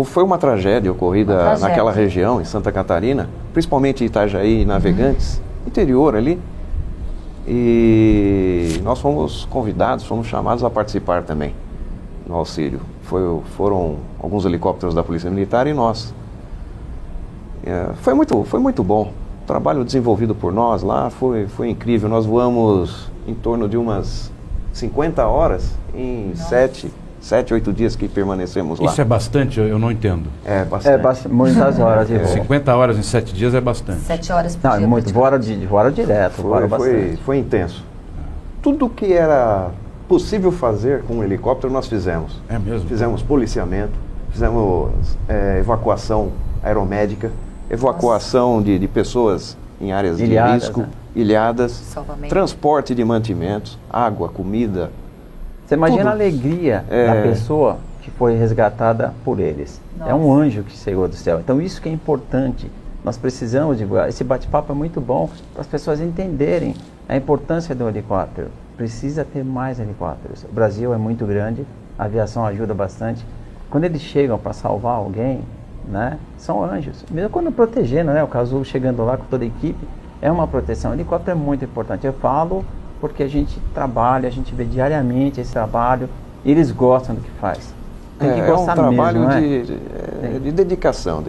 foi uma tragédia ocorrida naquela região, em Santa Catarina, principalmente Itajaí e Navegantes, interior ali. E nós fomos convidados, fomos chamados a participar também no auxílio. Foram alguns helicópteros da Polícia Militar e nós. Foi muito bom. O trabalho desenvolvido por nós lá foi incrível. Nós voamos em torno de umas 50 horas em 7, 8 dias que permanecemos lá. Isso é bastante? Eu não entendo. É bastante. Muitas horas de voo. 50 horas em 7 dias é bastante. 7 horas por Não, dia. é muito. Voaram direto, voaram bastante. Foi intenso. Tudo que era possível fazer com um helicóptero nós fizemos. É mesmo? Fizemos policiamento, fizemos evacuação aeromédica, evacuação de pessoas em áreas Ilhadas, de risco, né? ilhadas, Salvamento. Transporte de mantimentos, água, comida. Você imagina Tudo. a alegria da pessoa que foi resgatada por eles. Nossa. É um anjo que chegou do céu. Então isso que é importante. Nós precisamos divulgar. Esse bate-papo é muito bom para as pessoas entenderem a importância do helicóptero. Precisa ter mais helicópteros. O Brasil é muito grande, a aviação ajuda bastante. Quando eles chegam para salvar alguém, né, são anjos. Mesmo quando protegendo, né, o Casulo chegando lá com toda a equipe, é uma proteção. O helicóptero é muito importante. Eu falo porque a gente trabalha, a gente vê diariamente esse trabalho, e eles gostam do que faz. Tem que gostar um trabalho mesmo, de dedicação,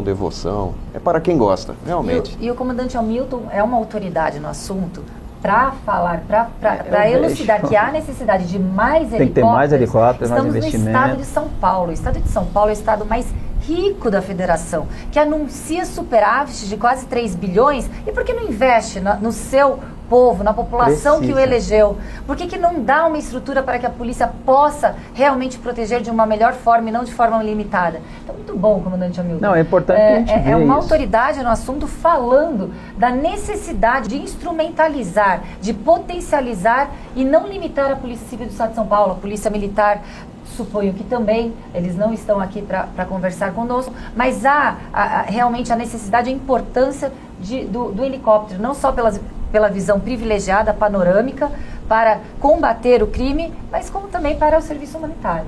devoção. É para quem gosta, realmente. E o comandante Hamilton é uma autoridade no assunto para falar, para elucidar que há necessidade de mais helicópteros. Tem que ter mais helicópteros, mais Estamos investimento. no estado de São Paulo. O estado de São Paulo é o estado mais rico da federação, que anuncia superávit de quase 3 bilhões. E por que não investe no seu povo, na população que o elegeu? Por que não dá uma estrutura para que a polícia possa realmente proteger de uma melhor forma e não de forma limitada? Então, muito bom, comandante Hamilton. Não, é importante que a gente É uma isso. autoridade no assunto falando da necessidade de instrumentalizar, de potencializar e não limitar a Polícia Civil do Estado de São Paulo, a Polícia Militar. Suponho que também, eles não estão aqui para conversar conosco, mas há realmente a necessidade, a importância do helicóptero, não só pela visão privilegiada, panorâmica, para combater o crime, mas como também para o serviço humanitário.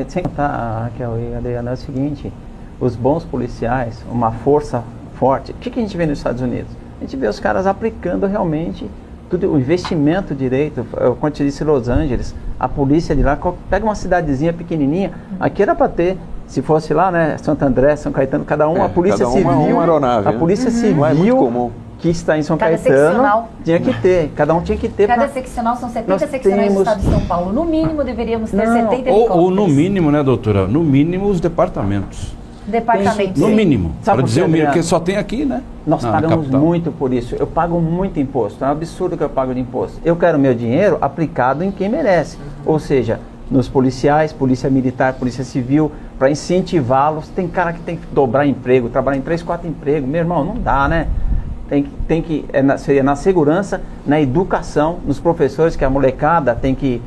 Sem contar, Raquel e Adriana, é o seguinte, os bons policiais, uma força forte, o que a gente vê nos Estados Unidos? A gente vê os caras aplicando realmente tudo, o investimento direito. Quando eu te disse Los Angeles, a polícia de lá, pega uma cidadezinha pequenininha, aqui era para ter, se fosse lá, né, Santo André, São Caetano, cada um, a polícia civil, uma aeronave, a polícia civil é muito comum. Que está em São Cada Caetano, seccional. tinha que ter, cada um tinha que ter. Cada seccional, são 70 seccionais do estado de São Paulo. No mínimo, deveríamos ter 70 helicópteros. Ou no mínimo, né, doutora? No mínimo, os departamentos. Departamentos. No mínimo. Sabe Para por dizer quê, o mínimo, Adriano? porque só tem aqui, né? Nós na pagamos capital. muito por isso. Eu pago muito imposto. É um absurdo que eu pago de imposto. Eu quero meu dinheiro aplicado em quem merece. Ou seja, nos policiais, polícia militar, polícia civil, para incentivá-los. Tem cara que tem que dobrar emprego, trabalhar em 3, 4 empregos. Meu irmão, não dá, né? Seria na segurança, na educação, nos professores, que a molecada tem que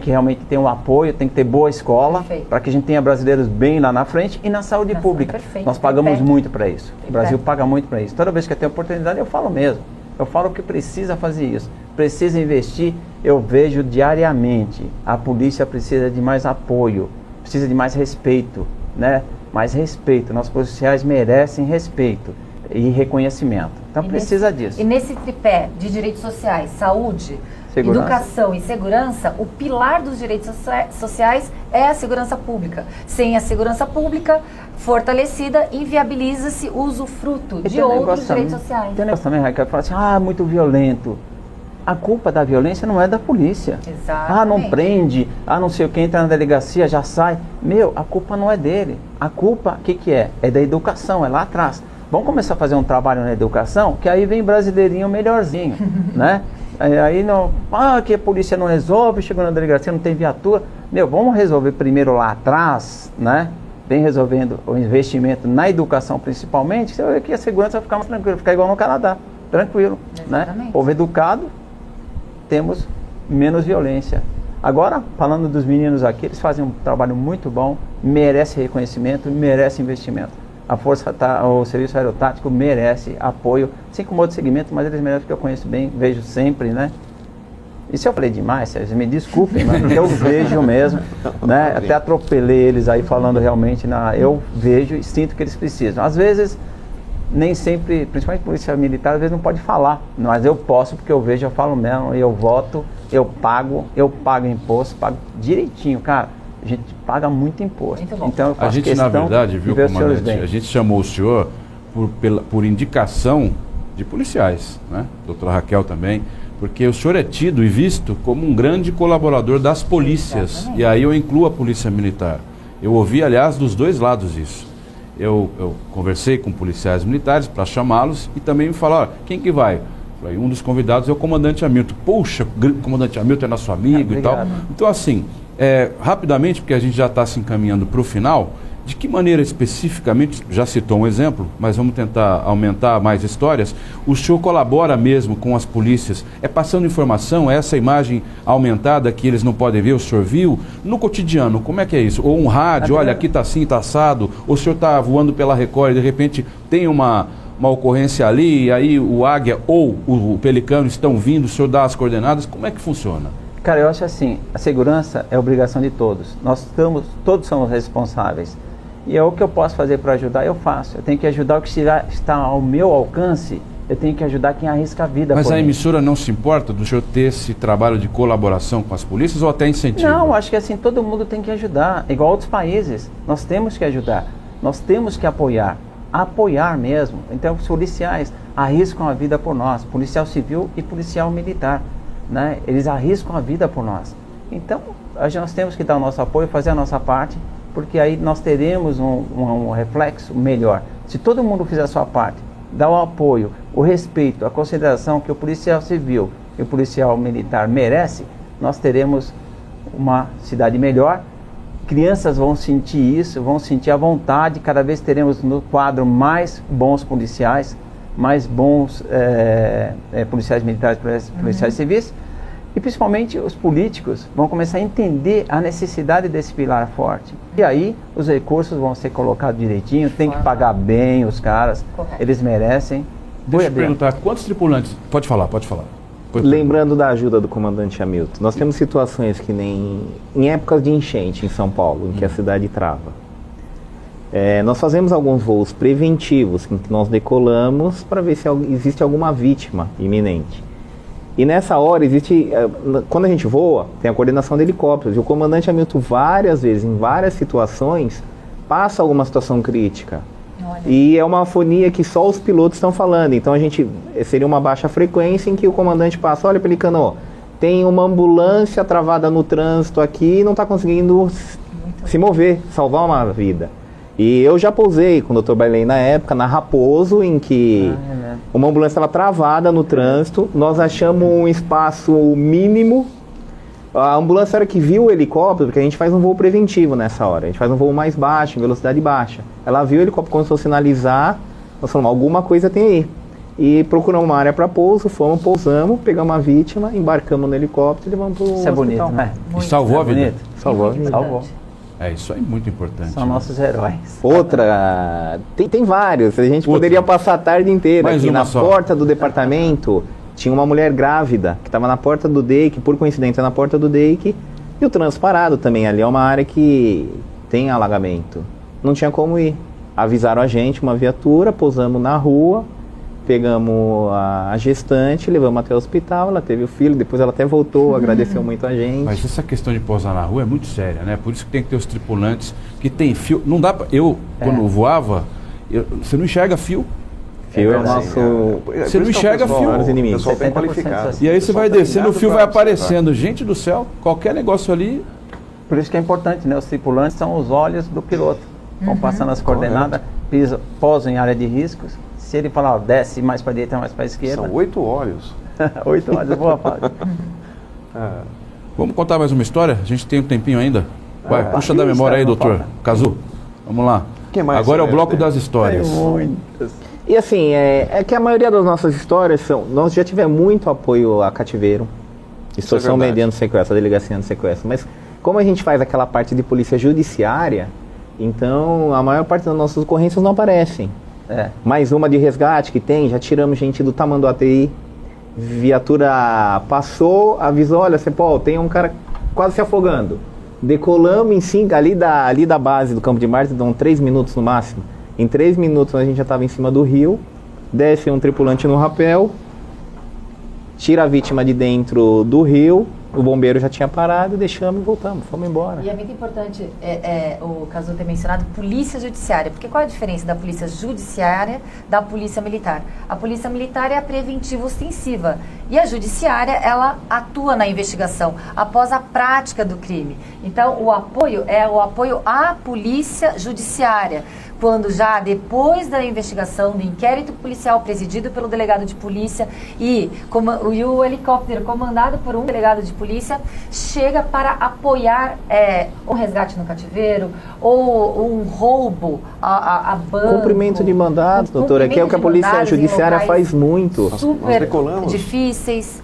realmente ter um apoio, tem que ter boa escola, para que a gente tenha brasileiros bem lá na frente, e na saúde pública. Perfeito. Nós pagamos muito para isso. O Brasil pé. paga muito para isso. Toda vez que eu tenho oportunidade, eu falo mesmo. Eu falo que precisa fazer isso, precisa investir. Eu vejo diariamente, a polícia precisa de mais apoio, precisa de mais respeito, né? Mais respeito. Nossos policiais merecem respeito e reconhecimento. Então precisa disso. E nesse tripé de direitos sociais, saúde, Segurança. educação e segurança, o pilar dos direitos sociais é a segurança pública. Sem a segurança pública fortalecida, inviabiliza-se o usufruto de outros direitos sociais. Tem um negócio também, Raquel, que fala assim, muito violento. A culpa da violência não é da polícia. Exatamente. Não prende, não sei o que, entra na delegacia, já sai. Meu, a culpa não é dele. A culpa, o que é? É da educação, é lá atrás. Vamos começar a fazer um trabalho na educação, que aí vem brasileirinho melhorzinho, né? Aí não, que a polícia não resolve, chegou na delegacia, não tem viatura. Meu, vamos resolver primeiro lá atrás, né? Vem resolvendo o investimento na educação principalmente, você vai ver que a segurança vai ficar mais tranquila, ficar igual no Canadá, tranquilo, né? Povo educado, temos menos violência. Agora, falando dos meninos aqui, eles fazem um trabalho muito bom, merece reconhecimento, merece investimento. A o Serviço Aerotático merece apoio, assim como outros segmentos, mas eles merecem, porque eu conheço bem, vejo sempre, né? E se eu falei demais, Sérgio, me desculpem, mas eu vejo mesmo, né? Até atropelei eles aí falando realmente, eu vejo e sinto que eles precisam. Às vezes, nem sempre, principalmente polícia militar, às vezes não pode falar, mas eu posso, porque eu vejo, eu falo mesmo, eu voto, eu pago imposto, pago direitinho, cara. A gente paga muito imposto. Então, eu faço a gente, na verdade, viu, comandante, a gente chamou o senhor por indicação de policiais, né? Doutora Raquel também, porque o senhor é tido e visto como um grande colaborador das polícias. Exatamente. E aí eu incluo a polícia militar. Eu ouvi, aliás, dos dois lados isso. Eu conversei com policiais militares para chamá-los e também me falaram, quem que vai? Falei, um dos convidados é o comandante Hamilton. Poxa, o comandante Hamilton é nosso amigo e tal. Então, assim, rapidamente, porque a gente já está se encaminhando para o final, de que maneira especificamente, já citou um exemplo, mas vamos tentar aumentar mais histórias, o senhor colabora mesmo com as polícias, passando informação, essa imagem aumentada que eles não podem ver, o senhor viu? No cotidiano, como é que é isso? Ou um rádio, olha, aqui está assim, está assado, ou o senhor está voando pela Record e de repente tem uma ocorrência ali, e aí o Águia ou o Pelicano estão vindo, o senhor dá as coordenadas, como é que funciona? Cara, eu acho assim, a segurança é obrigação de todos, todos somos responsáveis. E o que eu posso fazer para ajudar, eu faço. Eu tenho que ajudar o que está ao meu alcance, eu tenho que ajudar quem arrisca a vida. Mas a emissora não se importa do senhor ter esse trabalho de colaboração com as polícias ou até incentivo? Não, acho que assim, todo mundo tem que ajudar, igual outros países. Nós temos que ajudar, nós temos que apoiar mesmo. Então, os policiais arriscam a vida por nós, policial civil e policial militar, né? Eles arriscam a vida por nós. Então, nós temos que dar o nosso apoio, fazer a nossa parte, porque aí nós teremos um reflexo melhor. Se todo mundo fizer a sua parte, dar o apoio, o respeito, a consideração que o policial civil e o policial militar merece, nós teremos uma cidade melhor. Crianças vão sentir isso, vão sentir a vontade, cada vez teremos no quadro mais bons policiais, mais bons policiais militares, policiais civis, e principalmente os políticos vão começar a entender a necessidade desse pilar forte. E aí os recursos vão ser colocados direitinho, tem que pagar bem os caras, eles merecem. Deixa eu perguntar, quantos tripulantes... Pode falar. Lembrando da ajuda do comandante Hamilton, nós temos situações que nem em épocas de enchente em São Paulo, em que a cidade trava. Nós fazemos alguns voos preventivos, em que nós decolamos para ver se existe alguma vítima iminente. E nessa hora quando a gente voa, tem a coordenação de helicópteros, e o comandante Hamilton várias vezes, em várias situações, passa alguma situação crítica. Olha. E é uma afonia que só os pilotos estão falando, então seria uma baixa frequência em que o comandante passa, olha, Pelicano, tem uma ambulância travada no trânsito aqui e não está conseguindo se mover, salvar uma vida. E eu já pousei com o Dr. Bailey na época, na Raposo, em que uma ambulância estava travada no trânsito, nós achamos um espaço mínimo, a ambulância era que viu o helicóptero, porque a gente faz um voo preventivo nessa hora, a gente faz um voo mais baixo, em velocidade baixa. Ela viu o helicóptero, começou a sinalizar, nós falamos, alguma coisa tem aí. E procuramos uma área para pouso, pousamos, pegamos a vítima, embarcamos no helicóptero e levamos para o hospital. Isso é bonito, né? E salvou a vida? Salvou a vida. Salvou. Isso aí é muito importante. São nossos heróis. Outra, tem vários, a gente poderia passar a tarde inteira. Aqui na porta do departamento tinha uma mulher grávida que estava na porta do DEIC, por coincidência na porta do DEIC, e o trânsito parado também. Ali é uma área que tem alagamento. Não tinha como ir. Avisaram a gente, uma viatura, pousamos na rua, pegamos a gestante, levamos até o hospital, ela teve o filho, depois ela até voltou, agradeceu muito a gente. Mas essa questão de pousar na rua é muito séria, né? Por isso que tem que ter os tripulantes que tem fio. Não dá pra... quando voava, você não enxerga fio. Fio é o nosso... Você não enxerga fio. O pessoal bem qualificado. E aí você vai descendo, o fio vai aparecendo. Gente do céu, qualquer negócio ali... Por isso que é importante, né? Os tripulantes são os olhos do piloto. Vão passando as coordenadas, pousam em área de riscos. Se ele falar, ó, desce mais para a direita, mais para a esquerda. São 8 olhos. 8 olhos, boa fase. Vamos contar mais uma história? A gente tem um tempinho ainda? Vai, puxa da memória aí, doutor Cazu. Vamos lá. Que mais Agora é o você bloco deve ter? das histórias. Muitas. E assim, é que a maioria das nossas histórias são... Nós já tivemos muito apoio a cativeiro, extorsão verdade. mediante sequestro, a delegacia de sequestro. Mas como a gente faz aquela parte de polícia judiciária, então a maior parte das nossas ocorrências não aparecem. Mais uma de resgate que tem, já tiramos gente do Tamanduateí. Viatura passou, avisou, olha, tem um cara quase se afogando. Decolamos em 5, ali da base do Campo de Marte, dão 3 minutos no máximo. Em 3 minutos a gente já estava em cima do rio, desce um tripulante no rapel, tira a vítima de dentro do rio, o bombeiro já tinha parado, deixamos e voltamos, fomos embora. E é muito importante o Cazu ter mencionado polícia judiciária, porque qual é a diferença da polícia judiciária da polícia militar? A polícia militar é a preventiva ostensiva e a judiciária, ela atua na investigação após a prática do crime. Então, o apoio é o apoio à polícia judiciária, quando já depois da investigação, do inquérito policial presidido pelo delegado de polícia e o helicóptero comandado por um delegado de polícia chega para apoiar um resgate no cativeiro ou um roubo a banco. Cumprimento de mandados, doutora, que é o que a polícia judiciária faz muito. Super decolamos difíceis.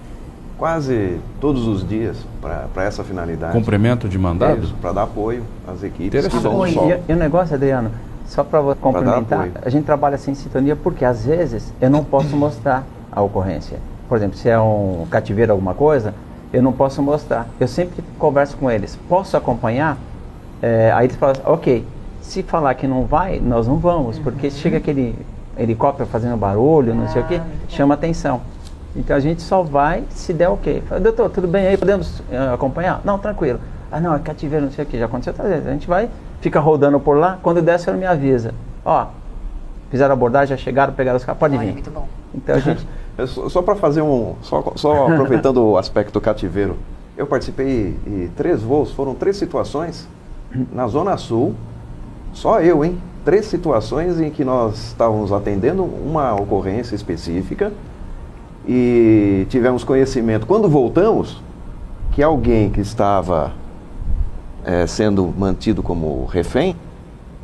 Quase todos os dias para essa finalidade. Cumprimento de mandado? Para dar apoio às equipes que Interessante. vão no sol. E o negócio, Adriano, só para complementar, apoio. a gente trabalha sem sintonia porque às vezes eu não posso mostrar a ocorrência. Por exemplo, se é um cativeiro, alguma coisa, eu não posso mostrar. Eu sempre converso com eles. Posso acompanhar? Aí eles falam, ok, se falar que não vai, nós não vamos, porque chega aquele helicóptero fazendo barulho, não sei o que, chama atenção. Então a gente só vai se der ok. Fala, doutor, tudo bem aí? Podemos acompanhar? Não, tranquilo. Ah, não, é cativeiro, não sei o que, já aconteceu outras vezes. A gente vai, fica rodando por lá, quando der, o senhor me avisa. Ó, fizeram abordagem, já chegaram, pegaram os caras, pode vir. Muito bom. Então a gente... Só para fazer só aproveitando o aspecto cativeiro, eu participei de 3 voos, foram 3 situações na Zona Sul, só eu, hein? 3 situações em que nós estávamos atendendo uma ocorrência específica e tivemos conhecimento, quando voltamos, que alguém que estava sendo mantido como refém,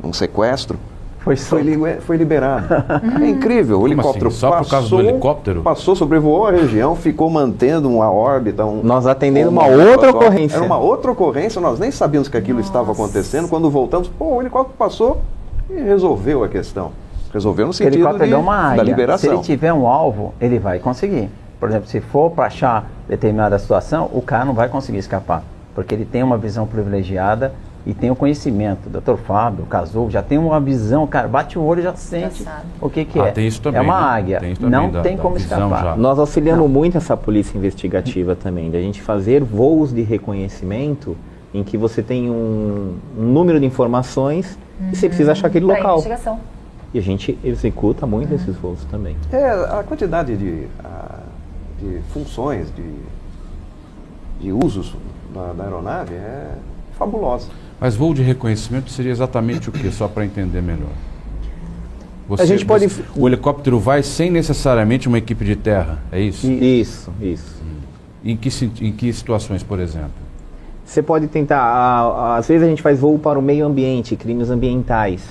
um sequestro, foi liberado. É incrível, o helicóptero assim? Só por causa do helicóptero? Passou, sobrevoou a região, ficou mantendo uma órbita. Nós atendendo uma outra ocorrência. Era uma outra ocorrência, nós nem sabíamos que aquilo estava acontecendo. Quando voltamos, o helicóptero passou e resolveu a questão. Resolveu no sentido da liberação. Se ele tiver um alvo, ele vai conseguir. Por exemplo, se for para achar determinada situação, o cara não vai conseguir escapar, porque ele tem uma visão privilegiada e tem o conhecimento. O Dr. Fábio, o Cazu, já tem uma visão, cara, bate o olho e já sente o que é. Tem isso também, é uma né? águia, Tem isso também não tem como escapar. Já. Nós auxiliamos muito essa polícia investigativa também, da gente fazer voos de reconhecimento em que você tem um número de informações e você precisa achar aquele local. Investigação. E a gente executa muito esses voos também. A quantidade de funções, de usos da aeronave é fabulosa. Mas voo de reconhecimento seria exatamente o que, só para entender melhor? A gente pode... O helicóptero vai sem necessariamente uma equipe de terra, é isso? Isso. Em que situações, por exemplo? Você pode tentar, às vezes a gente faz voo para o meio ambiente, crimes ambientais,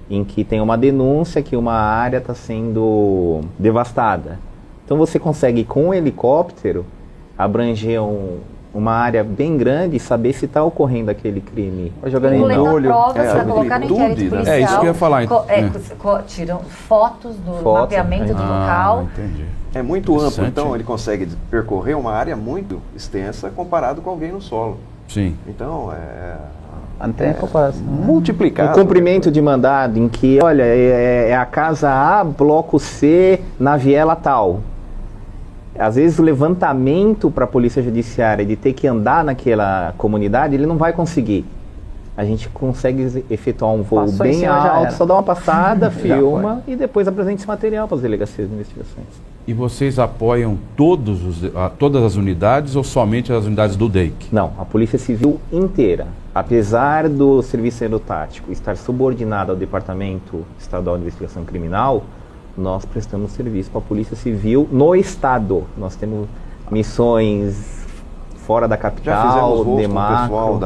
em que tem uma denúncia que uma área está sendo devastada. Então você consegue, com o helicóptero, abranger uma área bem grande e saber se está ocorrendo aquele crime. Jogando em entulho. Para colocar no inquérito policial. É isso que eu ia falar. Tiram fotos do mapeamento do local. Entendi. É muito amplo, então ele consegue percorrer uma área muito extensa comparado com alguém no solo. Sim. Então, não tem comparação. Multiplicado. O cumprimento de mandado em que, olha, é a casa A, bloco C, na viela tal. Às vezes o levantamento para a polícia judiciária de ter que andar naquela comunidade, ele não vai conseguir. A gente consegue efetuar um voo bem alto, só dá uma passada, filma e depois apresenta esse material para as delegacias de investigações. E vocês apoiam todas as unidades ou somente as unidades do DEIC? Não, a Polícia Civil inteira. Apesar do Serviço Aerotático estar subordinado ao Departamento Estadual de Investigação Criminal, nós prestamos serviço para a Polícia Civil no Estado. Nós temos missões fora da capital, Já fizemos voos com o Demarco. pessoal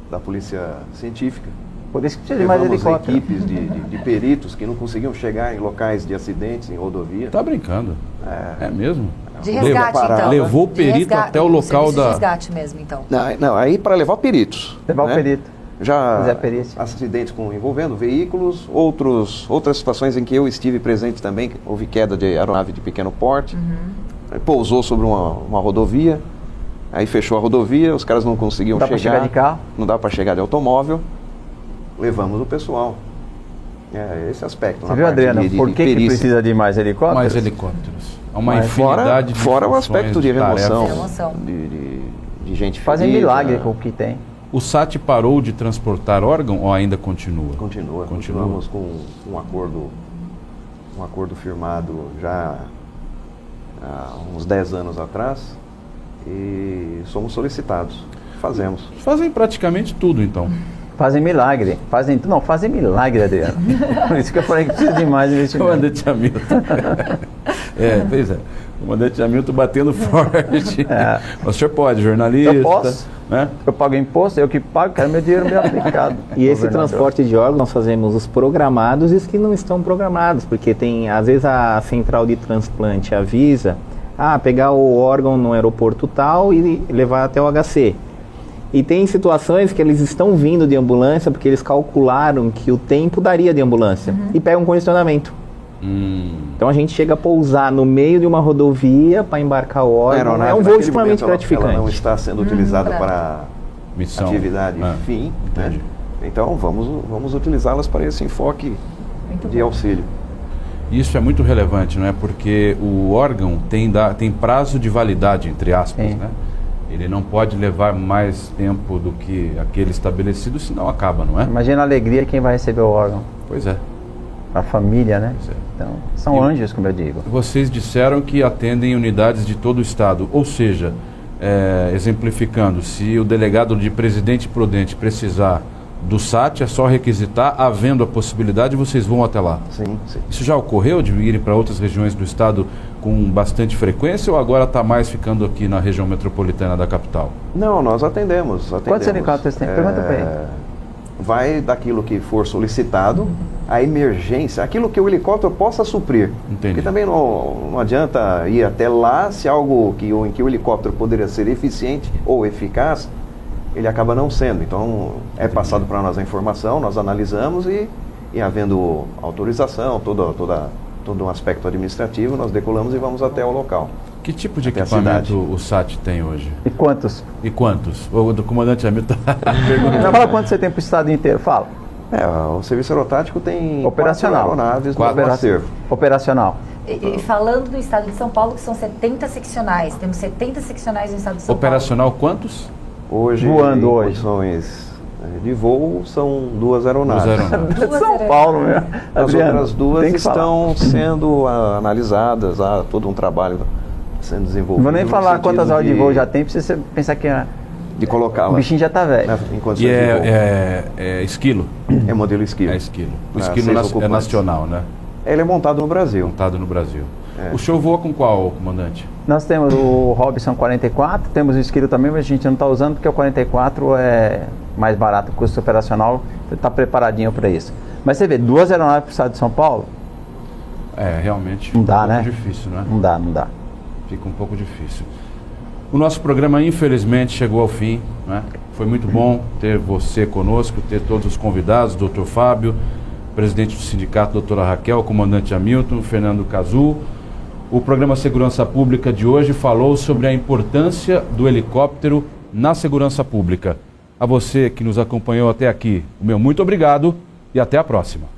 da Polícia Científica. Por isso que precisa de mais Levamos helicóptero. equipes de peritos que não conseguiam chegar em locais de acidentes, em rodovia. Tá brincando? É mesmo? De resgate, então. Levou o De perito resgate, até o local serviço de da... resgate mesmo, então. Não, aí para levar peritos. Levar né? o perito. Já Fazer a perícia. acidentes envolvendo veículos, outras situações em que eu estive presente também, houve queda de aeronave de pequeno porte, pousou sobre uma rodovia, aí fechou a rodovia, os caras não conseguiam Não dá pra chegar de carro? não dá para chegar de automóvel, levamos o pessoal. É esse aspecto. Você na viu, parte Adriano, por que perícia. precisa de mais helicópteros? Mais helicópteros. Há uma Mas infinidade de Fora o funções, aspecto de remoção, Remoção. de gente Fazem ferida. milagre com o que tem. O SAT parou de transportar órgão ou ainda continua? Continuamos com um acordo firmado já há uns 10 anos atrás e somos solicitados. Fazemos. Fazem praticamente tudo, então. Fazem milagre. Fazem milagre, Adriano. Por isso que eu falei que precisa de mais investimento. Comandante Hamilton. Pois é. Comandante Hamilton batendo forte. O senhor pode, jornalista. Eu posso. Né? Eu pago imposto, eu que pago, quero meu dinheiro bem aplicado. E esse Governador. transporte de órgãos, nós fazemos os programados e os que não estão programados, porque tem, às vezes a central de transplante avisa, pegar o órgão no aeroporto tal e levar até o HC. E tem situações que eles estão vindo de ambulância porque eles calcularam que o tempo daria de ambulância e pegam um congestionamento. Então a gente chega a pousar no meio de uma rodovia para embarcar o órgão. É um voo extremamente gratificante. Ela não está sendo utilizada claro. para Missão. atividade fim. Né? Entendi. Então vamos utilizá-las para esse enfoque de auxílio. Isso é muito relevante, não é? Porque o órgão tem prazo de validade, entre aspas, Sim. né? Ele não pode levar mais tempo do que aquele estabelecido, senão acaba, não é? Imagina a alegria de quem vai receber o órgão. Pois é. A família, né? Pois é. Então, são anjos, como eu digo. Vocês disseram que atendem unidades de todo o estado, ou seja, exemplificando, se o delegado de Presidente Prudente precisar do SAT, é só requisitar, havendo a possibilidade, vocês vão até lá. Sim, sim. Isso já ocorreu de irem para outras regiões do estado com bastante frequência ou agora está mais ficando aqui na região metropolitana da capital? Não, nós atendemos. Quantos helicópteros tem? Pergunta para ele. Vai daquilo que for solicitado, a emergência, aquilo que o helicóptero possa suprir. Entendi. Porque também não adianta ir até lá se algo em que o helicóptero poderia ser eficiente ou eficaz, ele acaba não sendo. Então é passado para nós a informação, nós analisamos e havendo autorização, todo um aspecto administrativo, nós decolamos e vamos até o local. Que tipo de Até a equipamento cidade. o SAT tem hoje? E quantos? E quantos? O do comandante Hamilton Não, fala quanto você tem para o estado inteiro. Fala. O serviço aerotático tem Operacional. 4 aeronaves Quatro. no acervo. Operacional. E falando do estado de São Paulo, que são 70 seccionais, temos 70 seccionais no estado de São Operacional quantos? Hoje, Voando em hoje. condições de voo, são 2 aeronaves. Duas aeronaves. Duas São aeronaves. Paulo, meu. As Adriano, outras duas tem que falar. estão sendo analisadas, há todo um trabalho sendo desenvolvido. Não vou nem no falar sentido quantas horas de voo já tem, pra você pensar que de colocá-la o bichinho já tá velho. em condições E de voo. é esquilo? É modelo esquilo. É esquilo. O Para esquilo 6 é ocupantes. nacional, né? Ele é montado no Brasil. Montado no Brasil. É. O senhor voa com qual, comandante? Nós temos o Robson 44, temos o Esquilo também, mas a gente não está usando porque o 44 é mais barato, o custo operacional está preparadinho para isso. Mas você vê, 2 aeronaves para o estado de São Paulo, Realmente Não dá, um pouco né? difícil, né? não dá. Fica um pouco difícil. O nosso programa, infelizmente, chegou ao fim, né? Foi muito bom ter você conosco, ter todos os convidados, Dr. Fábio, presidente do sindicato, doutora Raquel, comandante Hamilton, Fernando Cazu. O programa Segurança Pública de hoje falou sobre a importância do helicóptero na segurança pública. A você que nos acompanhou até aqui, o meu muito obrigado e até a próxima.